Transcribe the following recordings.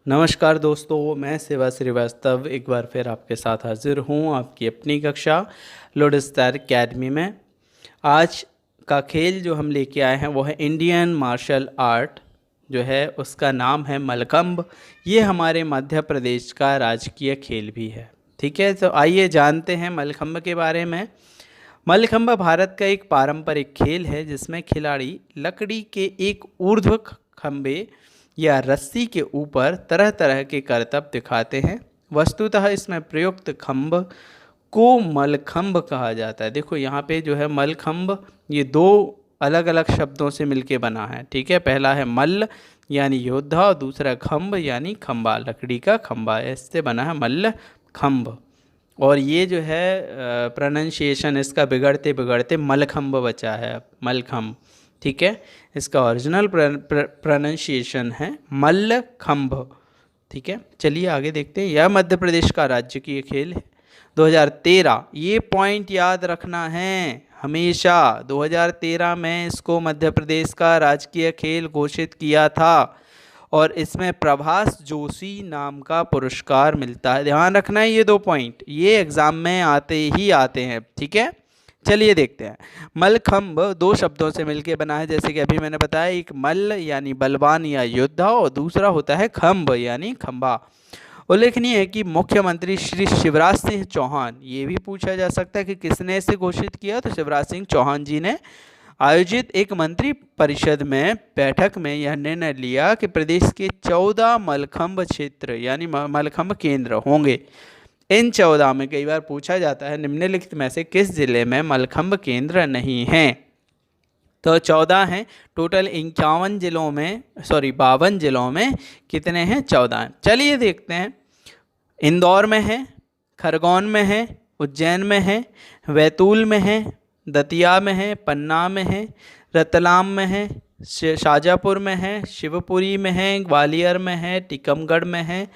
नमस्कार दोस्तों, मैं शिवा श्रीवास्तव एक बार फिर आपके साथ हाजिर हूँ आपकी अपनी कक्षा लोडस्टार एकेडमी में। आज का खेल जो हम लेके आए हैं वो है इंडियन मार्शल आर्ट, जो है उसका नाम है मल्लखंब। ये हमारे मध्य प्रदेश का राजकीय खेल भी है। ठीक है, तो आइए जानते हैं मल्लखंब के बारे में। मल्लखंब भारत का एक पारंपरिक खेल है जिसमें खिलाड़ी लकड़ी के एक ऊर्ध्व खंभे या रस्सी के ऊपर तरह तरह के करतब दिखाते हैं। वस्तुतः इसमें प्रयुक्त खंभ को मल्लखंब कहा जाता है। देखो यहाँ पे जो है मल्लखंब, ये दो अलग अलग शब्दों से मिलके बना है। ठीक है, पहला है मल्ल यानी योद्धा और दूसरा खंभ यानी खंबा, लकड़ी का खंबा, इससे बना है मल्लखंब। और ये जो है प्रोनाउंसिएशन इसका बिगड़ते बिगड़ते मलखंब बचा है, मलखंब। ठीक है, इसका ओरिजिनल प्रोनाउंसिएशन है मल्लखंब। ठीक है, चलिए आगे देखते हैं। यह मध्य प्रदेश का राज्य की खेल है। 2013, ये पॉइंट याद रखना है हमेशा, 2013 में इसको मध्य प्रदेश का राजकीय खेल घोषित किया था और इसमें प्रभास जोशी नाम का पुरस्कार मिलता है। ध्यान रखना है, ये 2 पॉइंट ये एग्जाम में आते ही आते हैं। ठीक है, चलिए देखते हैं। मल्लखंब 2 शब्दों से मिलकर बना है, जैसे कि अभी मैंने बताया, एक मल्ल यानी बलवान या योद्धा और दूसरा होता है खंभ यानी खंबा। उल्लेखनीय है कि मुख्यमंत्री श्री शिवराज सिंह चौहान, ये भी पूछा जा सकता है कि किसने इसे घोषित किया, तो शिवराज सिंह चौहान जी ने आयोजित एक मंत्री परिषद में बैठक में यह निर्णय लिया कि प्रदेश के 14 मल्लखंब क्षेत्र यानी मल्लखंब केंद्र होंगे। इन 14 में कई बार पूछा जाता है निम्नलिखित में से किस जिले में मल्लखंब केंद्र नहीं हैं। तो 14 हैं टोटल, 51 जिलों में 52 जिलों में कितने हैं, 14 हैं। चलिए देखते हैं। इंदौर में है, खरगोन में है, उज्जैन में है, बैतूल में है, दतिया में है, पन्ना में है, रतलाम में है, शाजापुर में है, शिवपुरी में है, ग्वालियर में है, टीकमगढ़ में है,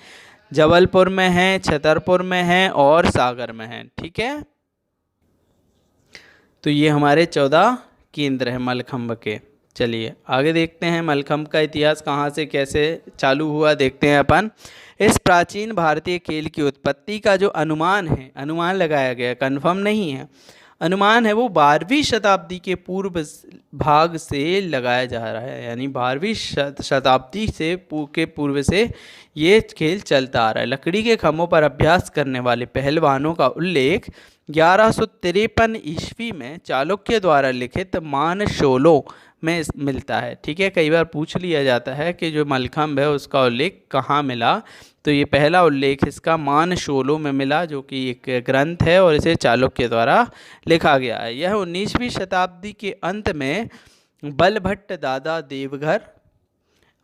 जबलपुर में है, छतरपुर में है और सागर में है। ठीक है, तो ये हमारे 14 केंद्र हैं मल्लखंब के। चलिए आगे देखते हैं। मल्लखंब का इतिहास कहाँ से कैसे चालू हुआ देखते हैं अपन। इस प्राचीन भारतीय खेल की उत्पत्ति का जो अनुमान है, अनुमान लगाया गया, कंफर्म नहीं है, अनुमान है, वो 12वीं शताब्दी के पूर्व भाग से लगाया जा रहा है। यानी 12वीं शताब्दी से के पूर्व से ये खेल चलता आ रहा है। लकड़ी के खंभों पर अभ्यास करने वाले पहलवानों का उल्लेख 1153 ईस्वी में चालुक्य द्वारा लिखित मानशोलो में मिलता है। ठीक है, कई बार पूछ लिया जाता है कि जो मल्लखंब है उसका उल्लेख कहाँ मिला, तो ये पहला उल्लेख इसका मानशोलो में मिला, जो कि एक ग्रंथ है और इसे चालुक्य द्वारा लिखा गया है। यह 19वीं शताब्दी के अंत में बलभट्ट दादा देवघर,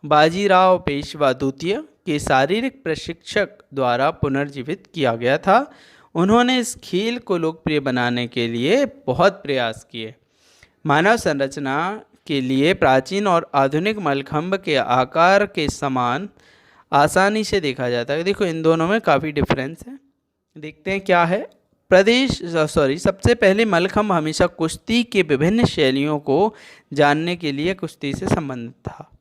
बाजीराव पेशवा द्वितीय के शारीरिक प्रशिक्षक द्वारा पुनर्जीवित किया गया था। उन्होंने इस खेल को लोकप्रिय बनाने के लिए बहुत प्रयास किए। मानव संरचना के लिए प्राचीन और आधुनिक मल्लखंब के आकार के समान आसानी से देखा जाता है। देखो इन दोनों में काफ़ी डिफरेंस है, देखते हैं क्या है। सबसे पहले मल्लखंब हमेशा कुश्ती के विभिन्न शैलियों को जानने के लिए कुश्ती से संबंधित था।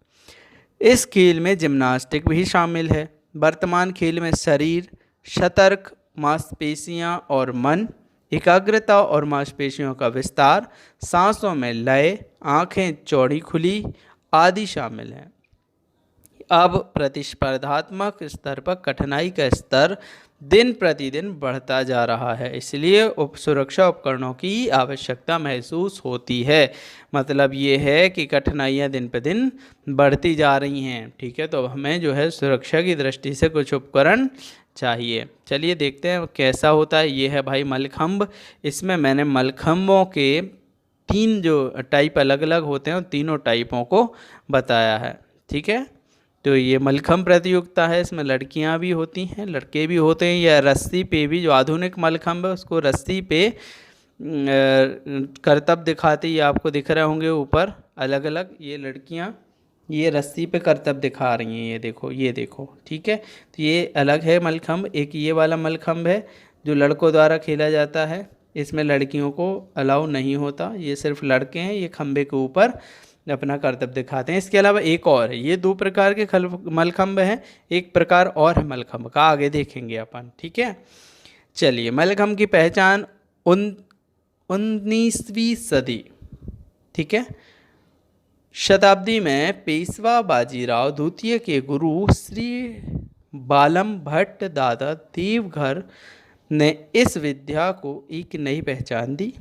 इस खेल में जिम्नास्टिक भी शामिल है। वर्तमान खेल में शरीर, सतर्क, मांसपेशियां और मन, एकाग्रता और मांसपेशियों का विस्तार, सांसों में लय, आँखें चौड़ी खुली आदि शामिल हैं। अब प्रतिस्पर्धात्मक स्तर पर कठिनाई का स्तर दिन प्रतिदिन बढ़ता जा रहा है, इसलिए सुरक्षा उपकरणों की आवश्यकता महसूस होती है। मतलब ये है कि कठिनाइयाँ दिन पर दिन बढ़ती जा रही हैं। ठीक है, तो हमें जो है सुरक्षा की दृष्टि से कुछ उपकरण चाहिए। चलिए देखते हैं कैसा होता है। ये है भाई मल्लखंब। इसमें मैंने मल्लखंबों के 3 जो टाइप अलग अलग होते हैं उन तीनों टाइपों को बताया है। ठीक है, तो ये मल्लखंब प्रतियोगिता है, इसमें लड़कियां भी होती हैं, लड़के भी होते हैं। या रस्सी पे भी, जो आधुनिक मल्लखंब है उसको रस्सी पे करतब दिखाते, ये आपको दिख रहे होंगे ऊपर अलग अलग, ये लड़कियां ये रस्सी पे करतब दिखा रही हैं, ये देखो। ठीक है, तो ये अलग है मल्लखंब। एक ये वाला मल्लखंब है जो लड़कों द्वारा खेला जाता है, इसमें लड़कियों को अलाउ नहीं होता, ये सिर्फ लड़के हैं, ये खंबे के ऊपर अपना करतब दिखाते हैं। इसके अलावा एक और है, ये 2 प्रकार के मलखंभ हैं, एक प्रकार और है मलखंभ का, आगे देखेंगे अपन। ठीक है, चलिए। मलखंभ की पहचान 19वीं सदी, ठीक है, शताब्दी में पेशवा बाजीराव द्वितीय के गुरु श्री बालम भट्ट दादा देवघर ने इस विद्या को एक नई पहचान दी।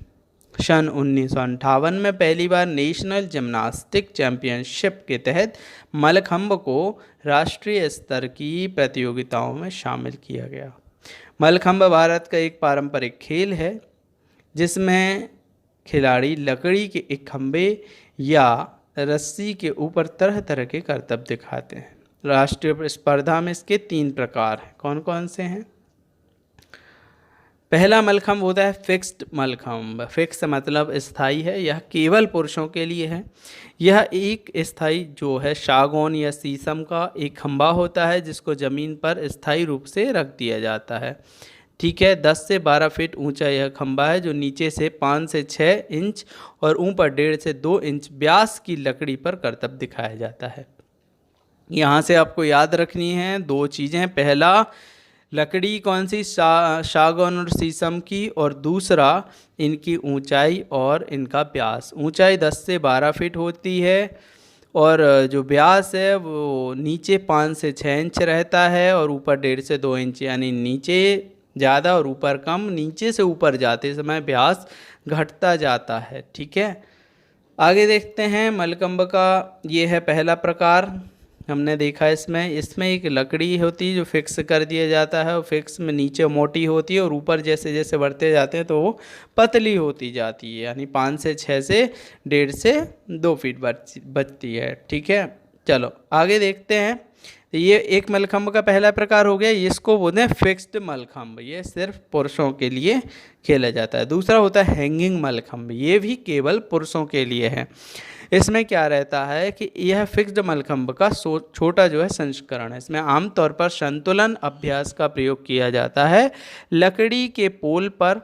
सन 1958 में पहली बार नेशनल जिम्नास्टिक चैंपियनशिप के तहत मलखंभ को राष्ट्रीय स्तर की प्रतियोगिताओं में शामिल किया गया। मलखंभ भारत का एक पारंपरिक खेल है जिसमें खिलाड़ी लकड़ी के एक खंभे या रस्सी के ऊपर तरह तरह के करतब दिखाते हैं। राष्ट्रीय स्पर्धा में इसके 3 प्रकार हैं। कौन कौन से हैं? पहला मलखंभ होता है फिक्स्ड मलखंभ। फिक्स मतलब स्थायी है, यह केवल पुरुषों के लिए है। यह एक स्थायी जो है सागौन या शीशम का एक खंभा होता है जिसको ज़मीन पर स्थायी रूप से रख दिया जाता है। ठीक है, 10 से 12 फीट ऊंचा यह खंभा है जो नीचे से 5 से 6 इंच और ऊपर 1.5 से 2 इंच व्यास की लकड़ी पर करतब दिखाया जाता है। यहाँ से आपको याद रखनी है 2 चीज़ें। पहला, लकड़ी कौन सी? सागौन और शीशम की, और दूसरा इनकी ऊंचाई और इनका व्यास। ऊंचाई 10 से 12 फीट होती है और जो व्यास है वो नीचे 5 से 6 इंच रहता है और ऊपर 1.5 से 2 इंच, यानी नीचे ज़्यादा और ऊपर कम। नीचे से ऊपर जाते समय व्यास घटता जाता है। ठीक है, आगे देखते हैं। मलखंभ का ये है पहला प्रकार, हमने देखा इसमें एक लकड़ी होती है जो फिक्स कर दिया जाता है और फिक्स में नीचे मोटी होती है और ऊपर जैसे जैसे बढ़ते जाते हैं तो वो पतली होती जाती है, यानी 5 से 6 से 1.5 से 2 फीट बचती है। ठीक है, चलो आगे देखते हैं। ये एक मलखंभ का पहला प्रकार हो गया, इसको बोलते हैं फिक्स्ड मलखंभ, ये सिर्फ पुरुषों के लिए खेला जाता है। दूसरा होता है हैंगिंग मलखंभ, ये भी केवल पुरुषों के लिए है। इसमें क्या रहता है कि यह फिक्स्ड मलखंभ का छोटा जो है संस्करण है। इसमें आमतौर पर संतुलन अभ्यास का प्रयोग किया जाता है। लकड़ी के पोल पर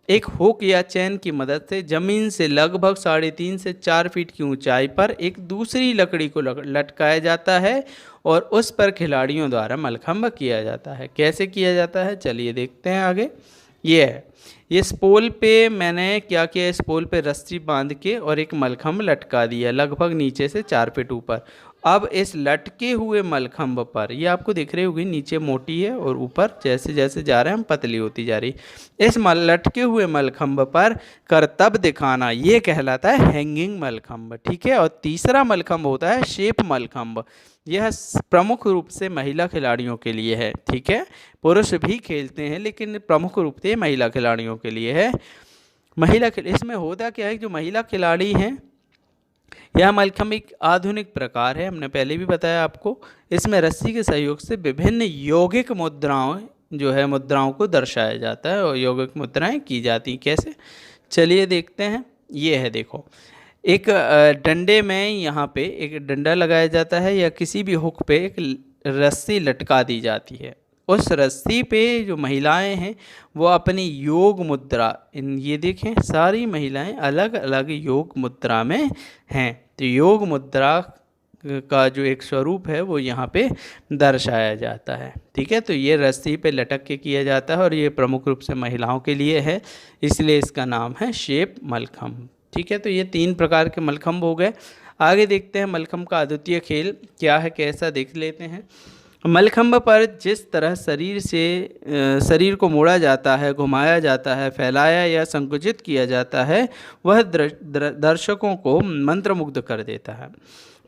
एक हुक या चैन की मदद से जमीन से लगभग 3.5 से 4 फीट की ऊंचाई पर एक दूसरी लकड़ी को लटकाया जाता है और उस पर खिलाड़ियों द्वारा मलखंभ किया जाता है। कैसे किया जाता है चलिए देखते हैं आगे। ये है, इस पोल पे मैंने क्या किया, इस पोल पे रस्सी बांध के और एक मलखंभ लटका दिया लगभग नीचे से 4 फीट ऊपर। अब इस लटके हुए मलखंभ पर, ये आपको दिख रही होगी, नीचे मोटी है और ऊपर जैसे जैसे जा रहे हैं हम पतली होती जा रही। इस लटके हुए मलखंभ पर करतब दिखाना ये कहलाता है हैंगिंग मलखंभ। ठीक है, और तीसरा मलखंभ होता है शेप मलखंभ। यह प्रमुख रूप से महिला खिलाड़ियों के लिए है। ठीक है, पुरुष भी खेलते हैं लेकिन प्रमुख रूप से महिला खिलाड़ियों के लिए है। इसमें होता क्या है, जो महिला खिलाड़ी हैं, यह मलखंभ एक आधुनिक प्रकार है, हमने पहले भी बताया आपको। इसमें रस्सी के सहयोग से विभिन्न यौगिक मुद्राओं को दर्शाया जाता है और यौगिक मुद्राएं की जाती हैं। कैसे, चलिए देखते हैं। ये है, देखो, एक डंडे में यहाँ पे एक डंडा लगाया जाता है या किसी भी हुक पे एक रस्सी लटका दी जाती है। उस रस्सी पे जो महिलाएं हैं वो अपनी योग मुद्रा, ये देखें सारी महिलाएं अलग अलग योग मुद्रा में हैं। तो योग मुद्रा का जो एक स्वरूप है वो यहाँ पे दर्शाया जाता है। ठीक है, तो ये रस्सी पे लटक के किया जाता है और ये प्रमुख रूप से महिलाओं के लिए है, इसलिए इसका नाम है शेप मलखंभ। ठीक है, तो ये 3 प्रकार के मलखंभ हो गए। आगे देखते हैं मलखंभ का अद्वितीय खेल क्या है, कैसा देख लेते हैं। मलखंभ पर जिस तरह शरीर को मोड़ा जाता है, घुमाया जाता है, फैलाया या संकुचित किया जाता है, वह दर्शकों को मंत्रमुग्ध कर देता है।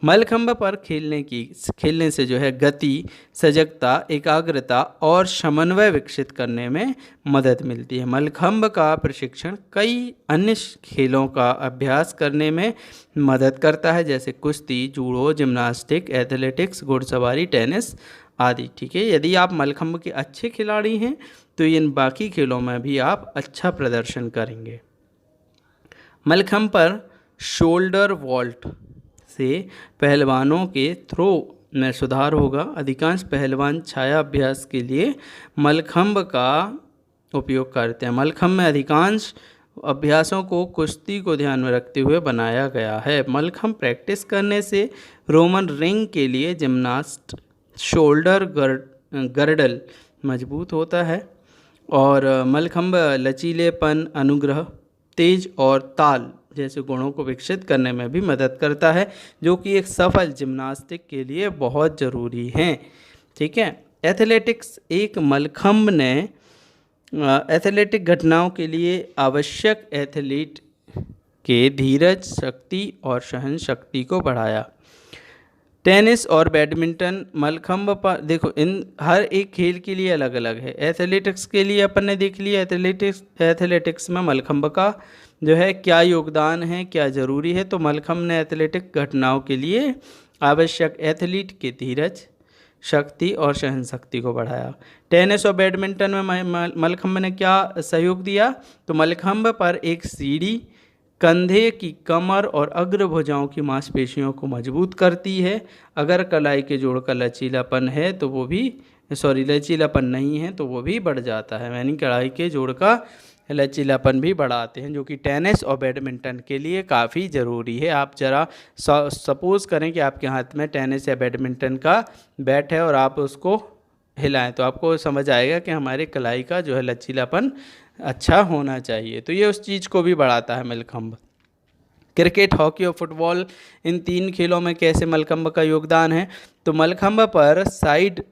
मलखंभ पर खेलने से जो है गति, सजगता, एकाग्रता और समन्वय विकसित करने में मदद मिलती है। मलखंभ का प्रशिक्षण कई अन्य खेलों का अभ्यास करने में मदद करता है, जैसे कुश्ती, जूडो, जिम्नास्टिक, एथलेटिक्स, घुड़सवारी, टेनिस आदि। ठीक है, यदि आप मलखंभ के अच्छे खिलाड़ी हैं तो इन बाकी खेलों में भी आप अच्छा प्रदर्शन करेंगे। मलखंभ पर शोल्डर वॉल्ट से पहलवानों के थ्रो में सुधार होगा। अधिकांश पहलवान छाया अभ्यास के लिए मलखंभ का उपयोग करते हैं। मलखंभ में अधिकांश अभ्यासों को कुश्ती को ध्यान में रखते हुए बनाया गया है। मलखम्ब प्रैक्टिस करने से रोमन रिंग के लिए जिम्नास्ट शोल्डर गर्डल मजबूत होता है और मलखम्ब लचीलेपन, अनुग्रह, तेज और ताल जैसे गुणों को विकसित करने में भी मदद करता है, जो कि एक सफल जिम्नास्टिक के लिए बहुत ज़रूरी है। ठीक है। एथलेटिक्स एक मलखम्ब ने एथलेटिक घटनाओं के लिए आवश्यक एथलीट के धीरज, शक्ति और सहन शक्ति को बढ़ाया। टेनिस और बैडमिंटन मलखम्ब पर देखो, इन हर एक खेल के लिए अलग अलग है। एथलेटिक्स के लिए अपन ने देख लिया, एथलेटिक्स में मलखम्ब का जो है क्या योगदान है, क्या ज़रूरी है। तो मलखम्ब ने एथलेटिक घटनाओं के लिए आवश्यक एथलीट के धीरज, शक्ति और सहन शक्ति को बढ़ाया। टेनिस और बैडमिंटन में मलखम्ब ने क्या सहयोग दिया? तो मलखम्ब पर एक सीढ़ी कंधे की, कमर और अग्र भुजाओं की मांसपेशियों को मजबूत करती है। अगर कलाई के जोड़ का लचीलापन है तो वो भी लचीलापन नहीं है तो वो भी बढ़ जाता है, यानी कलाई के जोड़ का लचीलापन भी बढ़ाते हैं, जो कि टेनिस और बैडमिंटन के लिए काफ़ी ज़रूरी है। आप ज़रा सपोज़ करें कि आपके हाथ में टेनिस या बैडमिंटन का बैट है और आप उसको हिलाएं तो आपको समझ आएगा कि हमारे कलाई का जो है लचीलापन अच्छा होना चाहिए। तो ये उस चीज़ को भी बढ़ाता है मलखम्ब। क्रिकेट, हॉकी और फुटबॉल, इन 3 खेलों में कैसे मलखम्ब का योगदान है? तो मलखम्ब पर साइड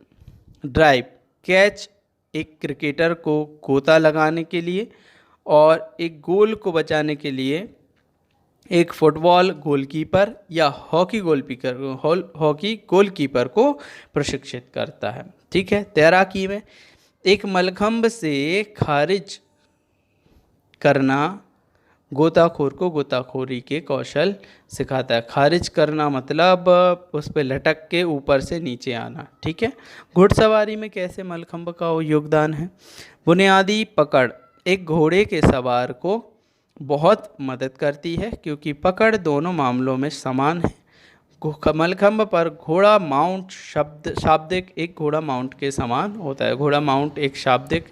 ड्राइव कैच एक क्रिकेटर को गोता लगाने के लिए और एक गोल को बचाने के लिए एक फुटबॉल गोलकीपर या हॉकी गोलकीपर को प्रशिक्षित करता है। ठीक है। तैराकी में एक मलखम्ब से खारिज करना गोताखोर को गोताखोरी के कौशल सिखाता है। खारिज करना मतलब उस पर लटक के ऊपर से नीचे आना। ठीक है। घुड़सवारी में कैसे मलखम्ब का योगदान है? बुनियादी पकड़ एक घोड़े के सवार को बहुत मदद करती है, क्योंकि पकड़ दोनों मामलों में समान है। मलखम्ब पर घोड़ा माउंट शाब्दिक एक घोड़ा माउंट के समान होता है। घोड़ा माउंट एक शाब्दिक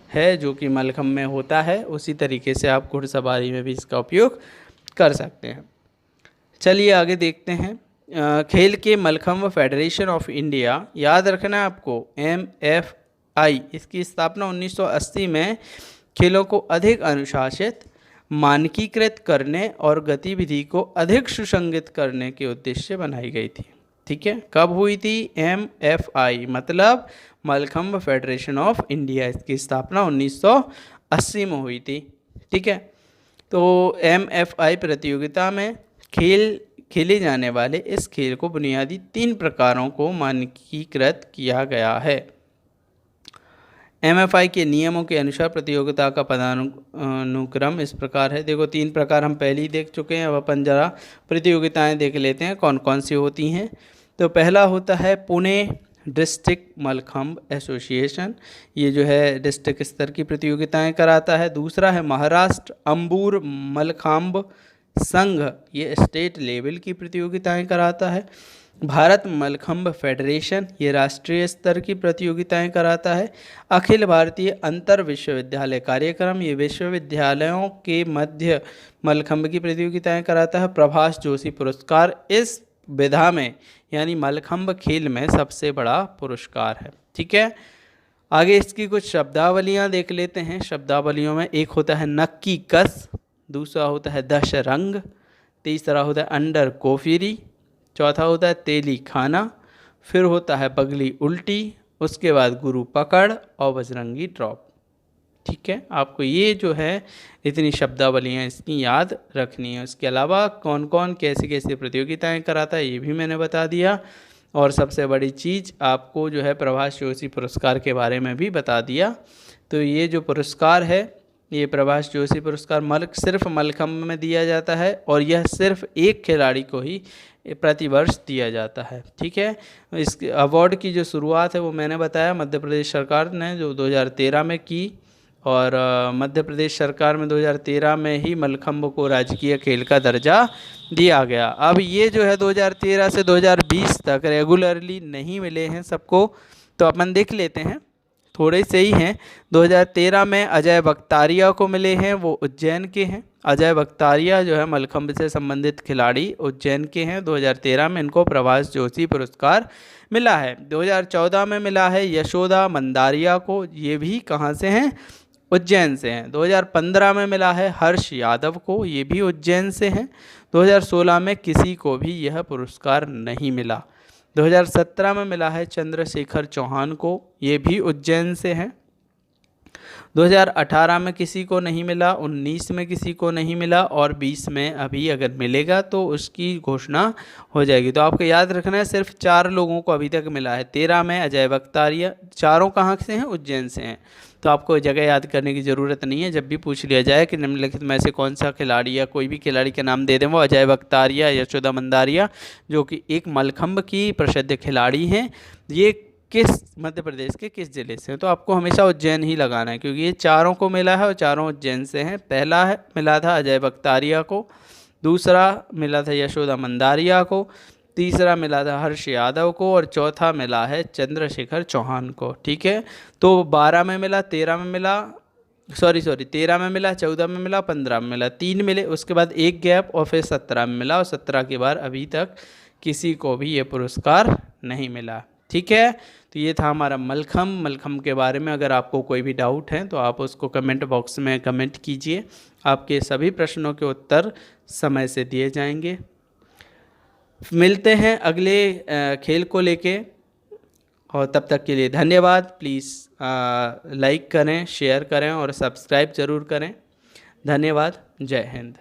है जो कि मलखम्ब में होता है। उसी तरीके से आप घुड़सवारी में भी इसका उपयोग कर सकते हैं। चलिए आगे देखते हैं। खेल के मलखम्ब फेडरेशन ऑफ इंडिया, याद रखना है आपको, MFI, इसकी स्थापना 1980 में खेलों को अधिक अनुशासित, मानकीकृत करने और गतिविधि को अधिक सुसंगत करने के उद्देश्य से बनाई गई थी। ठीक है। कब हुई थी? MFI मतलब मलखम्ब फेडरेशन ऑफ इंडिया, इसकी स्थापना 1980 में हुई थी। ठीक है। तो MFI प्रतियोगिता में खेले जाने वाले इस खेल को बुनियादी 3 प्रकारों को मानकीकृत किया गया है। MFI के नियमों के अनुसार प्रतियोगिता का पदानुक्रम इस प्रकार है। देखो 3 प्रकार हम पहले ही देख चुके हैं, अब अपन जरा प्रतियोगिताएं देख लेते हैं कौन कौन सी होती हैं। तो पहला होता है पुणे डिस्ट्रिक्ट मलखम्ब एसोसिएशन, ये जो है डिस्ट्रिक्ट स्तर की प्रतियोगिताएं कराता है। दूसरा है महाराष्ट्र अंबूर मलखम्ब संघ, ये स्टेट लेवल की प्रतियोगिताएं कराता है। भारत मलखम्ब फेडरेशन, ये राष्ट्रीय स्तर की प्रतियोगिताएं कराता है। अखिल भारतीय अंतर विश्वविद्यालय कार्यक्रम, ये विश्वविद्यालयों के मध्य मलखम्ब की प्रतियोगिताएं कराता है। प्रभाष जोशी पुरस्कार इस विधा में यानी मलखम्ब खेल में सबसे बड़ा पुरस्कार है। ठीक है। आगे इसकी कुछ शब्दावलियां देख लेते हैं। शब्दावलियों में एक होता है नक्की कस, दूसरा होता है दशरंग, तीसरा होता है अंडर कोफिरी, चौथा होता है तेली खाना, फिर होता है बगली उल्टी, उसके बाद गुरु पकड़ और बजरंगी ड्रॉप। ठीक है। आपको ये जो है इतनी शब्दावलियाँ इसकी याद रखनी है। उसके अलावा कौन कौन कैसे कैसे प्रतियोगिताएं कराता है ये भी मैंने बता दिया, और सबसे बड़ी चीज़ आपको जो है प्रभाष जोशी पुरस्कार के बारे में भी बता दिया। तो ये जो पुरस्कार है, ये प्रभाष जोशी पुरस्कार सिर्फ मलखम्ब में दिया जाता है और यह सिर्फ एक खिलाड़ी को ही प्रतिवर्ष दिया जाता है। ठीक है। इस अवार्ड की जो शुरुआत है वो मैंने बताया मध्य प्रदेश सरकार ने जो 2013 में की, और मध्य प्रदेश सरकार में 2013 में ही मलखम्ब को राजकीय खेल का दर्जा दिया गया। अब ये जो है 2013 से 2020 तक रेगुलरली नहीं मिले हैं सबको, तो अपन देख लेते हैं थोड़े से ही हैं। 2013 में अजय बख्तारिया को मिले हैं, वो उज्जैन के हैं। अजय बख्तारिया जो है मलखंभ से संबंधित खिलाड़ी उज्जैन के हैं। 2013 में इनको प्रभाष जोशी पुरस्कार मिला है। 2014 में मिला है यशोदा मंदारिया को, ये भी कहाँ से हैं? उज्जैन से हैं। 2015 में मिला है हर्ष यादव को, ये भी उज्जैन से हैं। 2016 में किसी को भी यह पुरस्कार नहीं मिला। 2017 में मिला है चंद्रशेखर चौहान को, ये भी उज्जैन से हैं। 2018 में किसी को नहीं मिला, 19 में किसी को नहीं मिला और 20 में अभी अगर मिलेगा तो उसकी घोषणा हो जाएगी। तो आपको याद रखना है सिर्फ 4 लोगों को अभी तक मिला है। 13 में अजय बख्तारिया, चारों कहाँ से हैं? उज्जैन से हैं। तो आपको जगह याद करने की ज़रूरत नहीं है। जब भी पूछ लिया जाए कि निम्नलिखित में से कौन सा खिलाड़ी या कोई भी खिलाड़ी के नाम दे दें, वो अजय बख्तारिया, यशोदा मंदारिया जो कि एक मलखंभ की प्रसिद्ध खिलाड़ी हैं, ये किस मध्य प्रदेश के किस ज़िले से हैं? तो आपको हमेशा उज्जैन ही लगाना है क्योंकि ये चारों को मिला है और चारों उज्जैन से हैं। पहला है मिला था अजय बख्तारिया को, दूसरा मिला था यशोदा मंदारिया को, तीसरा मिला था हर्ष यादव को और चौथा मिला है चंद्रशेखर चौहान को। ठीक है, तो 12 में मिला, 13 में मिला, 13 में मिला, 14 में मिला, 15 में मिला, 3 मिले, उसके बाद एक गैप और फिर 17 में मिला और 17 के बाद अभी तक किसी को भी ये पुरस्कार नहीं मिला। ठीक है, तो ये था हमारा मलखंभ के बारे में। अगर आपको कोई भी डाउट है तो आप उसको कमेंट बॉक्स में कमेंट कीजिए, आपके सभी प्रश्नों के उत्तर समय से दिए जाएंगे। मिलते हैं अगले खेल को लेके और तब तक के लिए धन्यवाद। प्लीज़ लाइक करें, शेयर करें और सब्सक्राइब ज़रूर करें। धन्यवाद। जय हिंद।